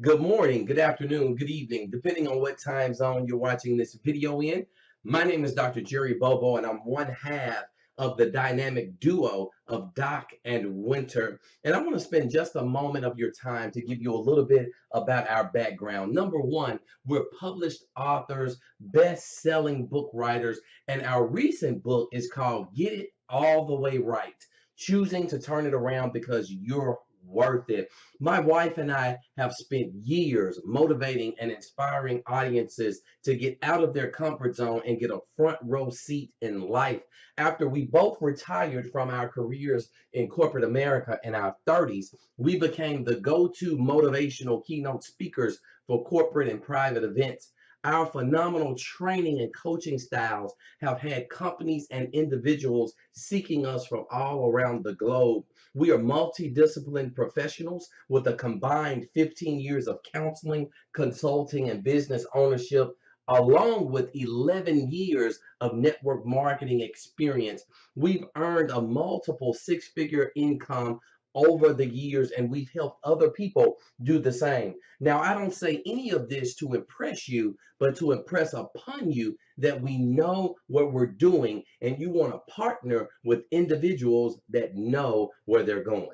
Good morning, good afternoon, good evening, depending on what time zone you're watching this video in. My name is Dr. Jerry Bobo, and I'm one half of the dynamic duo of Doc and Winter. And I want to spend just a moment of your time to give you a little bit about our background. Number one, we're published authors, best-selling book writers, and our recent book is called Get It All the Way Right, choosing to turn it around because you're worth it. My wife and I have spent years motivating and inspiring audiences to get out of their comfort zone and get a front row seat in life. After we both retired from our careers in corporate America in our 30s, we became the go-to motivational keynote speakers for corporate and private events. Our phenomenal training and coaching styles have had companies and individuals seeking us from all around the globe. We are multidisciplined professionals with a combined 15 years of counseling, consulting, and business ownership, along with 11 years of network marketing experience. We've earned a multiple six-figure income over the years, and we've helped other people do the same. Now, I don't say any of this to impress you, but to impress upon you that we know what we're doing, and you want to partner with individuals that know where they're going.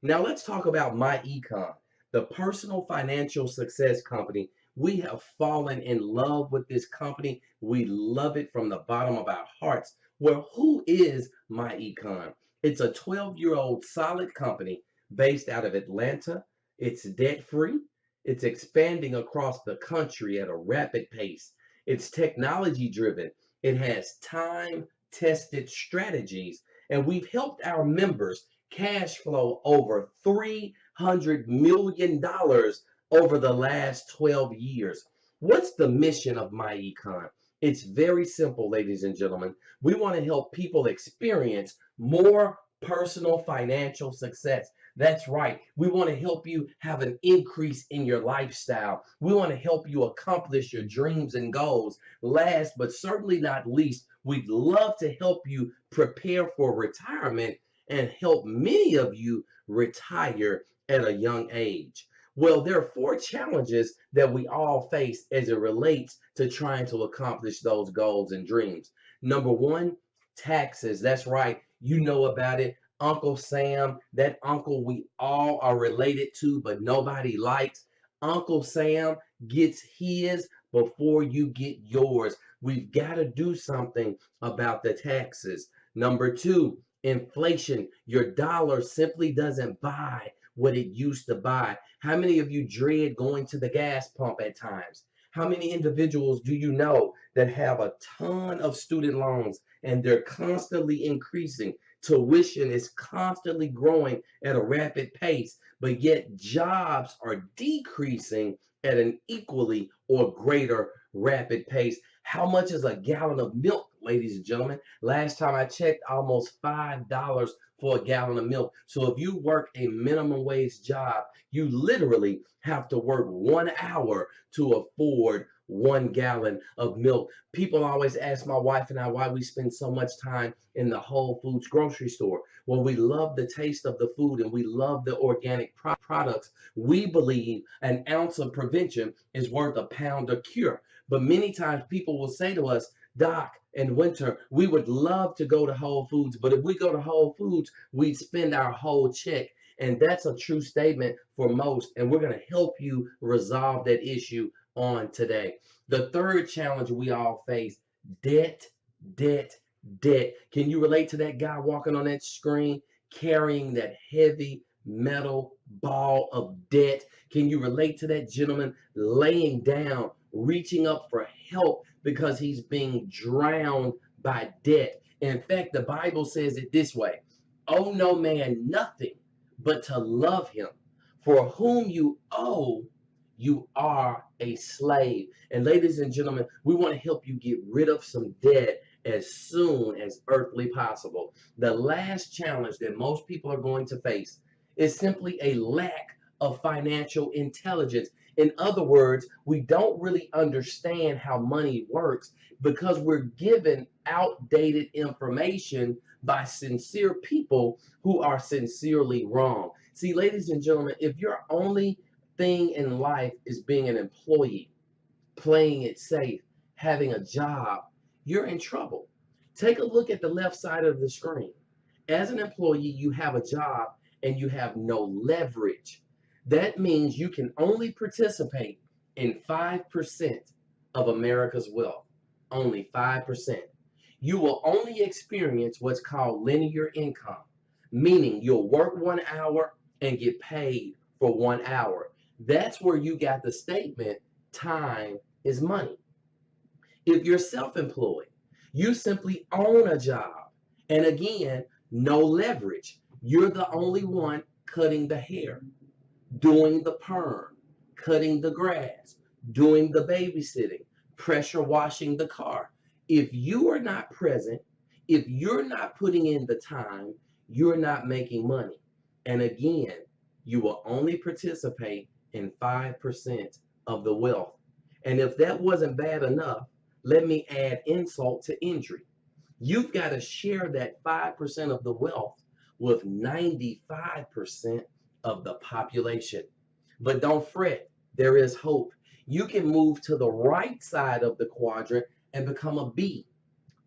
Now let's talk about MyEcon, the personal financial success company. We have fallen in love with this company. We love it from the bottom of our hearts. Well, who is MyEcon? It's a 12-year-old solid company based out of Atlanta. It's debt-free. It's expanding across the country at a rapid pace. It's technology-driven. It has time-tested strategies, and we've helped our members cash flow over $300 million over the last 12 years. What's the mission of MyEcon? It's very simple, ladies and gentlemen. We want to help people experience more personal financial success. That's right. We want to help you have an increase in your lifestyle. We want to help you accomplish your dreams and goals. Last but certainly not least, we'd love to help you prepare for retirement and help many of you retire at a young age. Well, there are four challenges that we all face as it relates to trying to accomplish those goals and dreams. Number one, taxes. That's right. You know about it. Uncle Sam, that uncle we all are related to, but nobody likes. Uncle Sam gets his before you get yours. We've got to do something about the taxes. Number two, inflation. Your dollar simply doesn't buy what it used to buy. How many of you dread going to the gas pump at times? How many individuals do you know that have a ton of student loans and they're constantly increasing? Tuition is constantly growing at a rapid pace, but yet jobs are decreasing at an equally or greater rapid pace. How much is a gallon of milk, ladies and gentlemen? Last time I checked, almost $5 for a gallon of milk. So if you work a minimum wage job, you literally have to work 1 hour to afford 1 gallon of milk. People always ask my wife and I why we spend so much time in the Whole Foods grocery store. Well, we love the taste of the food and we love the organic products. We believe an ounce of prevention is worth a pound of cure. But many times people will say to us, Doc and Winter, we would love to go to Whole Foods, but if we go to Whole Foods, we'd spend our whole check. And that's a true statement for most. And we're going to help you resolve that issue on today. The third challenge we all face, debt, debt, debt. Can you relate to that guy walking on that screen carrying that heavy metal ball of debt? Can you relate to that gentleman laying down, reaching up for help because he's being drowned by debt? In fact, the Bible says it this way: owe no man nothing but to love him. For whom you owe, you are a slave. And ladies and gentlemen, we want to help you get rid of some debt as soon as earthly possible. The last challenge that most people are going to face is simply a lack of financial intelligence. In other words, we don't really understand how money works because we're given outdated information by sincere people who are sincerely wrong. See, ladies and gentlemen, if you're only thing in life is being an employee, playing it safe, having a job, you're in trouble. Take a look at the left side of the screen. As an employee, you have a job and you have no leverage. That means you can only participate in 5% of America's wealth. Only 5%. You will only experience what's called linear income, meaning you'll work 1 hour and get paid for 1 hour. That's where you got the statement, time is money. If you're self-employed, you simply own a job. And again, no leverage. You're the only one cutting the hair, doing the perm, cutting the grass, doing the babysitting, pressure washing the car. If you are not present, if you're not putting in the time, you're not making money. And again, you will only participate in 5% of the wealth. And if that wasn't bad enough, let me add insult to injury. You've got to share that 5% of the wealth with 95% of the population. But don't fret, there is hope. You can move to the right side of the quadrant and become a B,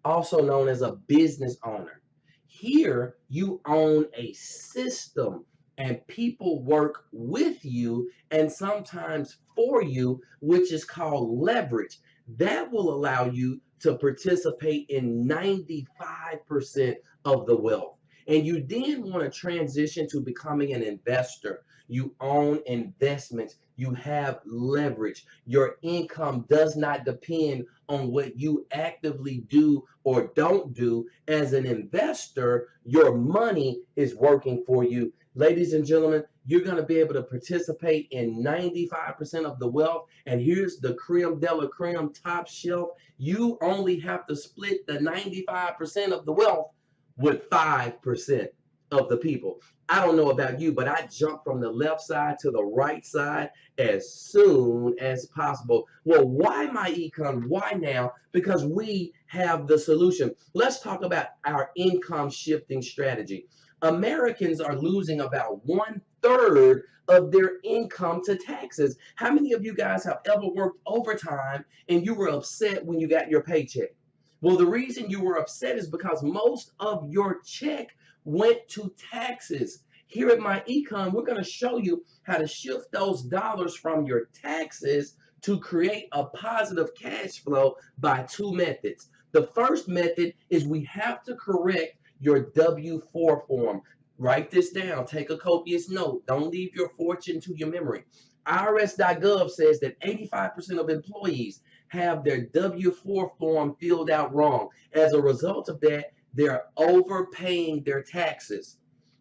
also known as a business owner. Here, you own a system and people work with you and sometimes for you, which is called leverage. That will allow you to participate in 95% of the wealth. And you then want to transition to becoming an investor. You own investments. You have leverage. Your income does not depend on what you actively do or don't do. As an investor, your money is working for you. Ladies and gentlemen, you're going to be able to participate in 95% of the wealth. And here's the creme de la creme, top shelf. You only have to split the 95% of the wealth with 5% of the people. I don't know about you, but I jump from the left side to the right side as soon as possible. Well, why MyEcon? Why now? Because we have the solution. Let's talk about our income shifting strategy. Americans are losing about 1/3 of their income to taxes. How many of you guys have ever worked overtime and you were upset when you got your paycheck? Well, the reason you were upset is because most of your check went to taxes. Here at MyEcon, we're going to show you how to shift those dollars from your taxes to create a positive cash flow by two methods. The first method is we have to correct your W-4 form. Write this down. Take a copious note. Don't leave your fortune to your memory. IRS.gov says that 85% of employees have their W-4 form filled out wrong. As a result of that, they're overpaying their taxes.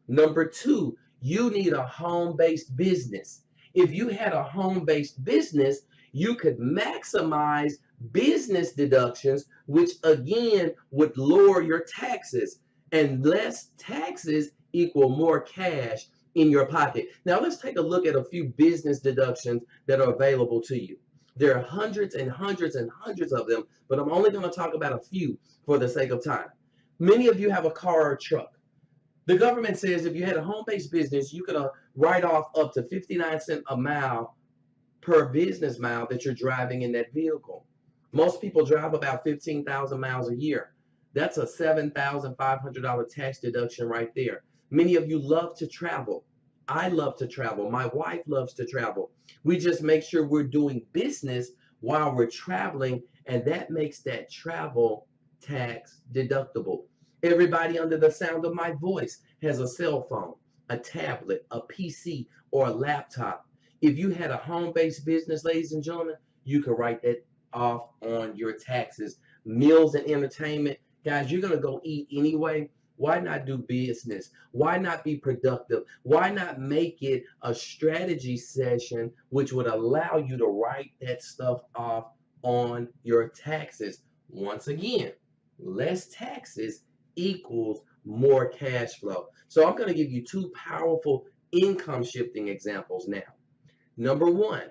Number two, you need a home-based business. If you had a home-based business, you could maximize business deductions, which again would lower your taxes. And less taxes equal more cash in your pocket. Now let's take a look at a few business deductions that are available to you. There are hundreds and hundreds and hundreds of them, but I'm only going to talk about a few for the sake of time. Many of you have a car or truck. The government says if you had a home-based business, you could write off up to 59 cents a mile per business mile that you're driving in that vehicle. Most people drive about 15,000 miles a year. That's a $7,500 tax deduction right there. Many of you love to travel. I love to travel. My wife loves to travel. We just make sure we're doing business while we're traveling, and that makes that travel tax deductible. Everybody under the sound of my voice has a cell phone, a tablet, a PC, or a laptop. If you had a home-based business, ladies and gentlemen, you could write that off on your taxes. Meals and entertainment, guys, you're going to go eat anyway. Why not do business? Why not be productive? Why not make it a strategy session which would allow you to write that stuff off on your taxes? Once again, less taxes equals more cash flow. So I'm going to give you two powerful income shifting examples now. Number one,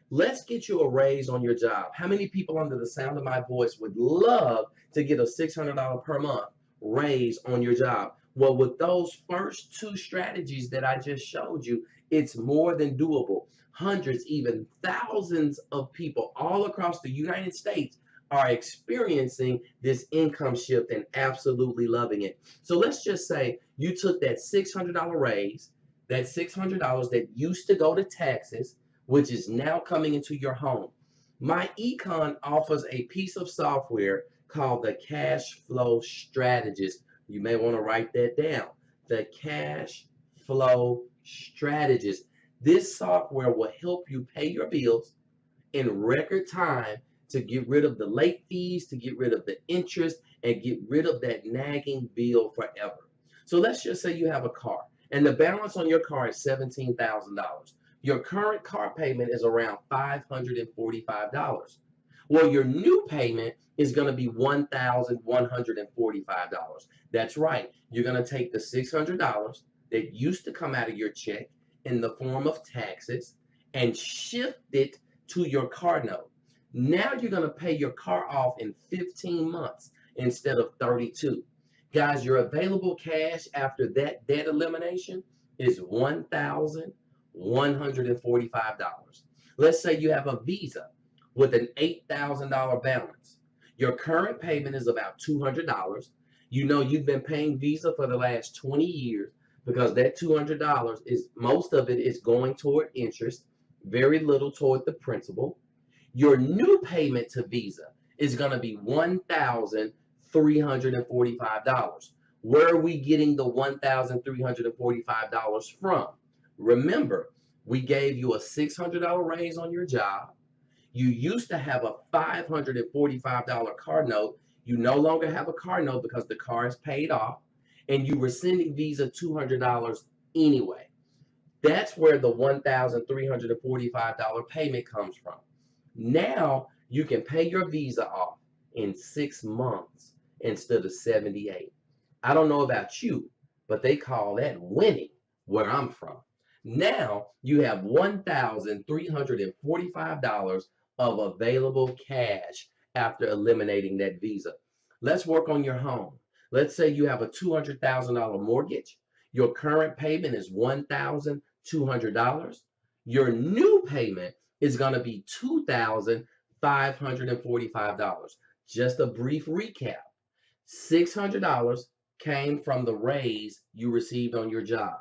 let's get you a raise on your job. How many people under the sound of my voice would love to get a $600 per month raise on your job? Well, with those first two strategies that I just showed you, it's more than doable. hundreds, even thousands of people all across the United States are experiencing this income shift and absolutely loving it. So let's just say you took that $600 raise, that $600 that used to go to taxes, which is now coming into your home. MyEcon offers a piece of software called the Cash Flow Strategist. You may want to write that down. The Cash Flow Strategist. This software will help you pay your bills in record time to get rid of the late fees, to get rid of the interest, and get rid of that nagging bill forever. So let's just say you have a car and the balance on your car is $17,000. Your current car payment is around $545. Well, your new payment is going to be $1,145. That's right. You're going to take the $600 that used to come out of your check in the form of taxes and shift it to your car note. Now you're going to pay your car off in 15 months instead of 32. Guys, your available cash after that debt elimination is $1,145. Let's say you have a Visa with an $8,000 balance. Your current payment is about $200. You know you've been paying Visa for the last 20 years because that $200 is, most of it is going toward interest, very little toward the principal. Your new payment to Visa is going to be $1,345. Where are we getting the $1,345 from? Remember, we gave you a $600 raise on your job. You used to have a $545 car note. You no longer have a car note because the car is paid off, and you were sending Visa $200 anyway. That's where the $1,345 payment comes from. Now you can pay your Visa off in 6 months instead of 78. I don't know about you, but they call that winning where I'm from. Now you have $1,345 of available cash after eliminating that Visa. Let's work on your home. Let's say you have a $200,000 mortgage. Your current payment is $1,200. Your new payment is going to be $2,545. Just a brief recap. $600 came from the raise you received on your job.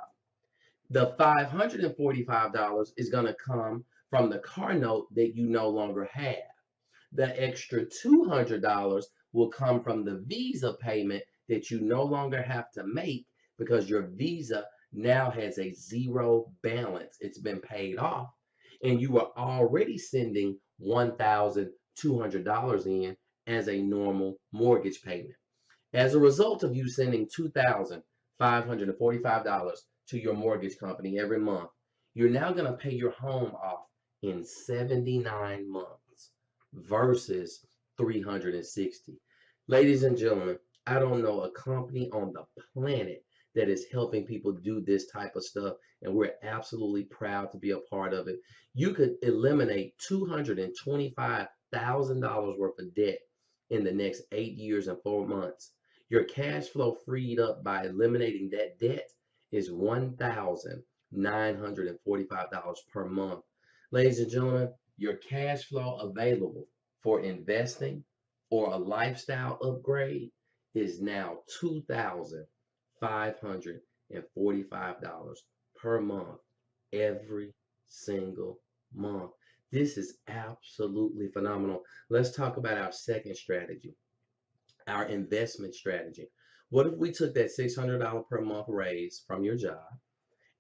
The $545 is going to come from the car note that you no longer have. The extra $200 will come from the Visa payment that you no longer have to make because your Visa now has a zero balance. It's been paid off, and you are already sending $1,200 in as a normal mortgage payment. As a result of you sending $2,545 to your mortgage company every month, you're now going to pay your home off in 79 months versus 360. Ladies and gentlemen, I don't know a company on the planet that is helping people do this type of stuff, and we're absolutely proud to be a part of it. You could eliminate $225,000 worth of debt in the next 8 years and 4 months. Your cash flow freed up by eliminating that debt is $1,945 per month. Ladies and gentlemen, your cash flow available for investing or a lifestyle upgrade is now $2,545 per month every single month. This is absolutely phenomenal. Let's talk about our second strategy, our investment strategy. What if we took that $600 per month raise from your job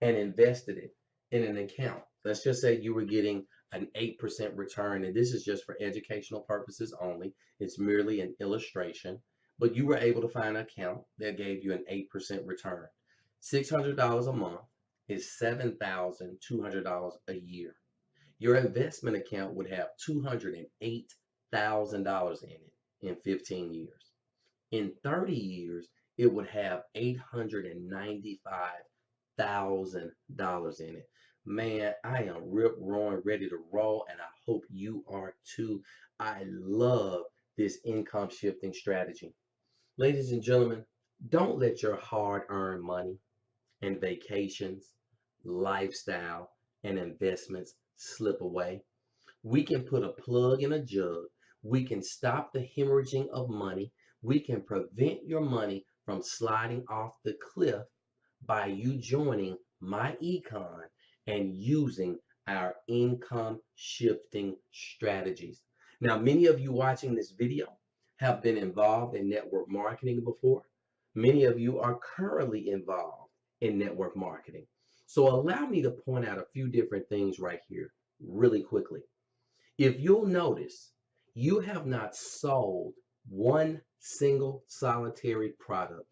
and invested it in an account? Let's just say you were getting an 8% return, and this is just for educational purposes only. It's merely an illustration, but you were able to find an account that gave you an 8% return. $600 a month is $7,200 a year. Your investment account would have $208,000 in it in 15 years. In 30 years, it would have $895,000 in it. Man, I am rip roaring ready to roll, and I hope you are too. I love this income shifting strategy. Ladies and gentlemen, don't let your hard-earned money and vacations, lifestyle, and investments slip away. We can put a plug in a jug. We can stop the hemorrhaging of money. We can prevent your money from sliding off the cliff by you joining MyEcon and using our income shifting strategies. Now, many of you watching this video have been involved in network marketing before. Many of you are currently involved in network marketing. So allow me to point out a few different things right here really quickly. If you'll notice, you have not sold one single solitary product.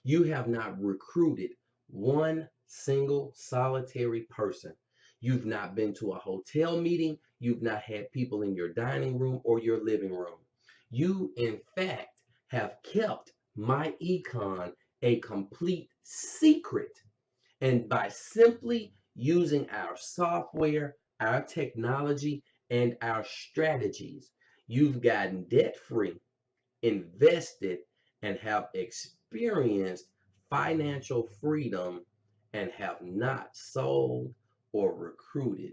You have not recruited one single solitary person. You've not been to a hotel meeting. You've not had people in your dining room or your living room. You, in fact, have kept MyEcon a complete secret. And by simply using our software, our technology, and our strategies, you've gotten debt free, invested, and have experienced financial freedom and have not sold or recruited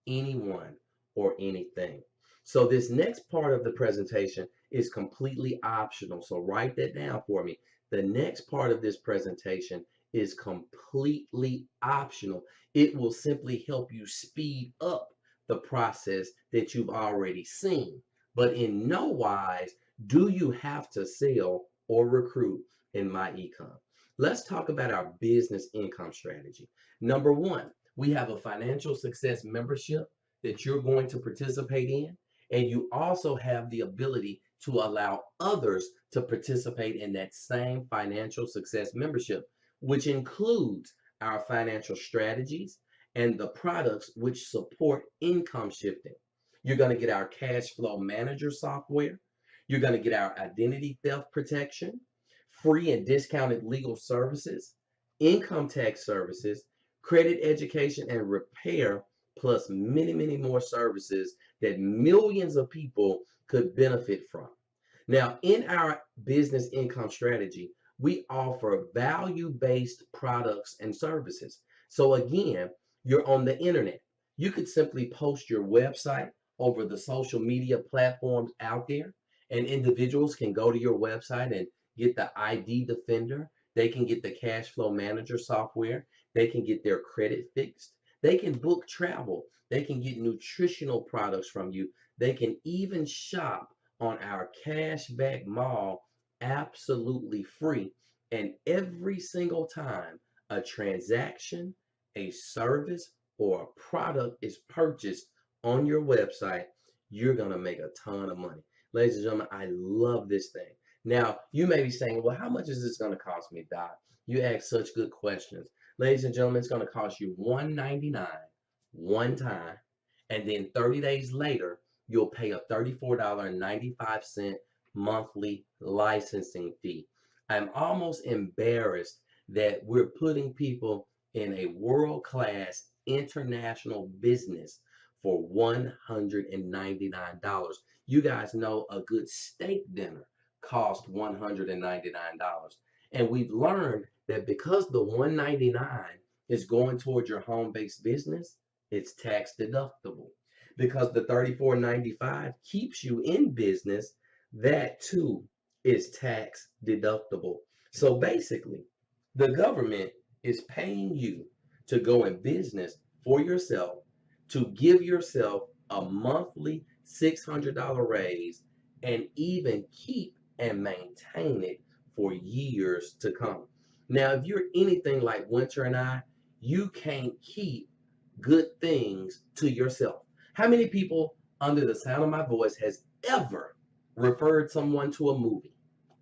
anyone or anything. So this next part of the presentation is completely optional. So write that down for me. The next part of this presentation is completely optional. It will simply help you speed up the process that you've already seen. But in no wise do you have to sell or recruit in MyEcon. Let's talk about our business income strategy. Number one, we have a financial success membership that you're going to participate in, and you also have the ability to allow others to participate in that same financial success membership, which includes our financial strategies and the products which support income shifting. You're going to get our cash flow manager software. You're going to get our identity theft protection, free and discounted legal services, income tax services, credit education and repair, plus many, many more services that millions of people could benefit from. Now, in our business income strategy, we offer value-based products and services. So again, you're on the internet. You could simply post your website over the social media platforms out there, and individuals can go to your website and get the ID Defender. They can get the cash flow manager software. They can get their credit fixed. They can book travel. They can get nutritional products from you. They can even shop on our cashback mall absolutely free. And every single time a transaction, a service, or a product is purchased on your website, you're going to make a ton of money. Ladies and gentlemen, I love this thing. Now, you may be saying, well, how much is this going to cost me, Doc? You ask such good questions. Ladies and gentlemen, it's going to cost you $199 one time, and then 30 days later, you'll pay a $34.95 monthly licensing fee. I'm almost embarrassed that we're putting people in a world-class international business for $199. You guys know a good steak dinner costs $199. And we've learned that because the $199 is going towards your home-based business, it's tax deductible. Because the $34.95 keeps you in business, that too is tax deductible. So basically, the government is paying you to go in business for yourself, to give yourself a monthly $600 raise, and even keep and maintain it for years to come. Now, if you're anything like Winter and I, you can't keep good things to yourself. How many people under the sound of my voice has ever referred someone to a movie,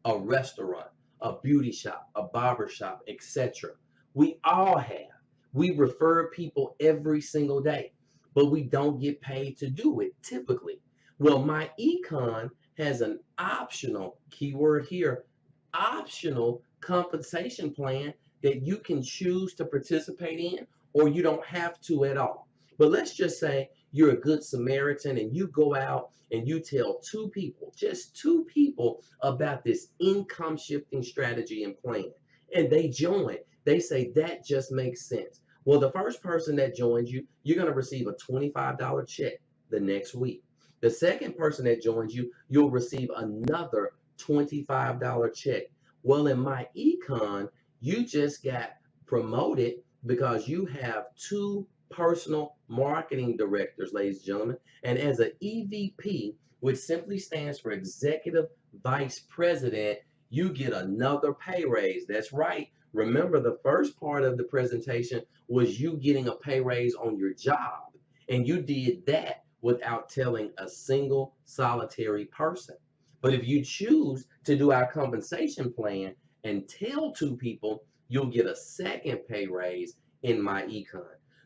a restaurant, a beauty shop, a barber shop, etc.? We all have. We refer people every single day, but we don't get paid to do it typically. Well, MyEcon has an optional, keyword here, optional compensation plan that you can choose to participate in, or you don't have to at all. But let's just say you're a good Samaritan and you go out and you tell two people, just two people, about this income shifting strategy and plan, and they join. They say that just makes sense. Well, the first person that joins you, you're going to receive a $25 check the next week. The second person that joins you, you'll receive another $25 check. Well, in MyEcon, you just got promoted because you have two personal marketing directors, ladies and gentlemen. And as an EVP, which simply stands for Executive Vice President, you get another pay raise. That's right. Remember, the first part of the presentation was you getting a pay raise on your job, and you did that without telling a single solitary person. But if you choose to do our compensation plan and tell two people, you'll get a second pay raise in MyEcon.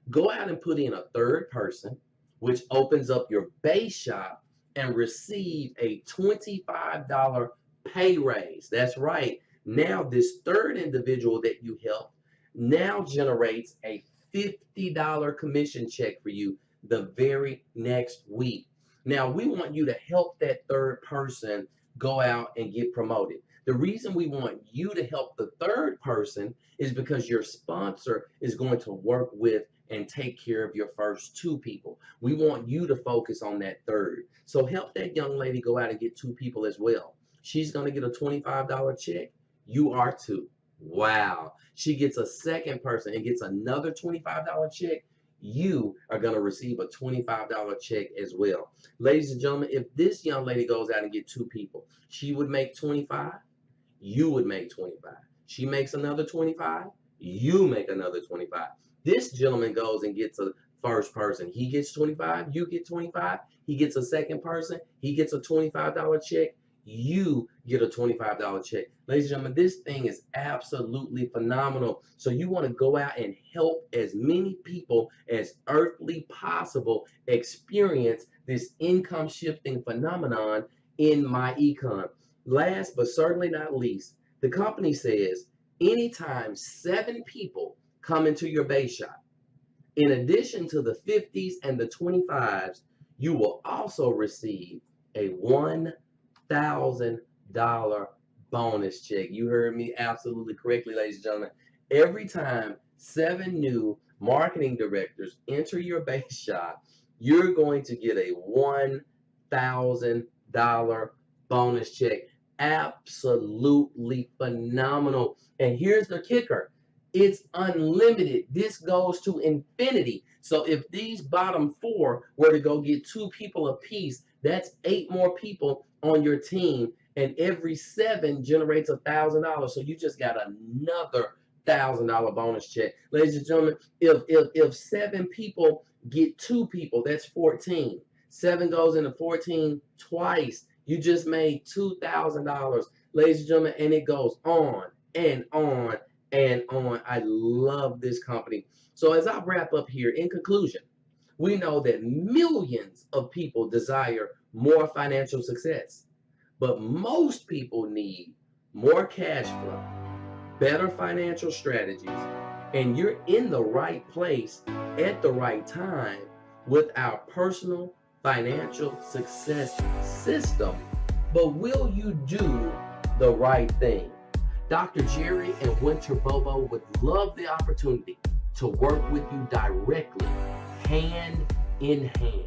Go out and put in a third person, which opens up your base shop, and receive a $25 pay raise. That's right. Now this third individual that you helped now generates a $50 commission check for you the very next week. Now we want you to help that third person go out and get promoted. The reason we want you to help the third person is because your sponsor is going to work with and take care of your first two people. We want you to focus on that third. So help that young lady go out and get two people as well. She's going to get a $25 check. You are too. Wow. She gets a second person and gets another $25 check. You are going to receive a $25 check as well. Ladies and gentlemen, if this young lady goes out and get two people, she would make 25. You would make 25. She makes another 25. You make another 25. This gentleman goes and gets a first person. He gets 25. You get 25. He gets a second person. He gets a $25 check. You get a $25 check. Ladies and gentlemen, this thing is absolutely phenomenal. So you want to go out and help as many people as earthly possible experience this income shifting phenomenon in MyEcon. Last but certainly not least, the company says anytime 7 people come into your base shop, in addition to the 50s and the 25s, you will also receive a $1,000 bonus check. You heard me absolutely correctly, ladies and gentlemen. Every time 7 new marketing directors enter your base shop, you're going to get a $1,000 bonus check. Absolutely phenomenal. And here's the kicker. It's unlimited. This goes to infinity. So if these bottom 4 were to go get 2 people apiece, that's 8 more people on your team, and every 7 generates $1,000. So you just got another $1,000 bonus check. Ladies and gentlemen, if 7 people get 2 people, that's 14. 7 goes into 14 twice. You just made $2,000, ladies and gentlemen, and it goes on and on and on. I love this company. So as I wrap up here, in conclusion, we know that millions of people desire more financial success, but most people need more cash flow, better financial strategies, and you're in the right place at the right time with our personal financial success system. But will you do the right thing? Dr. Jerry and Winter Bobo would love the opportunity to work with you directly, hand in hand.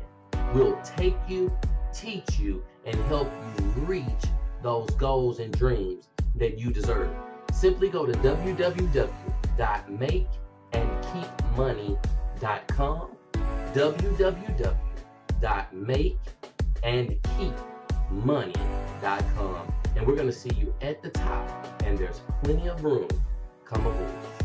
We'll take you, teach you, and help you reach those goals and dreams that you deserve. Simply go to www.makeandkeepmoney.com, www.makeandkeepmoney.com, and we're going to see you at the top, and there's plenty of room. Come aboard.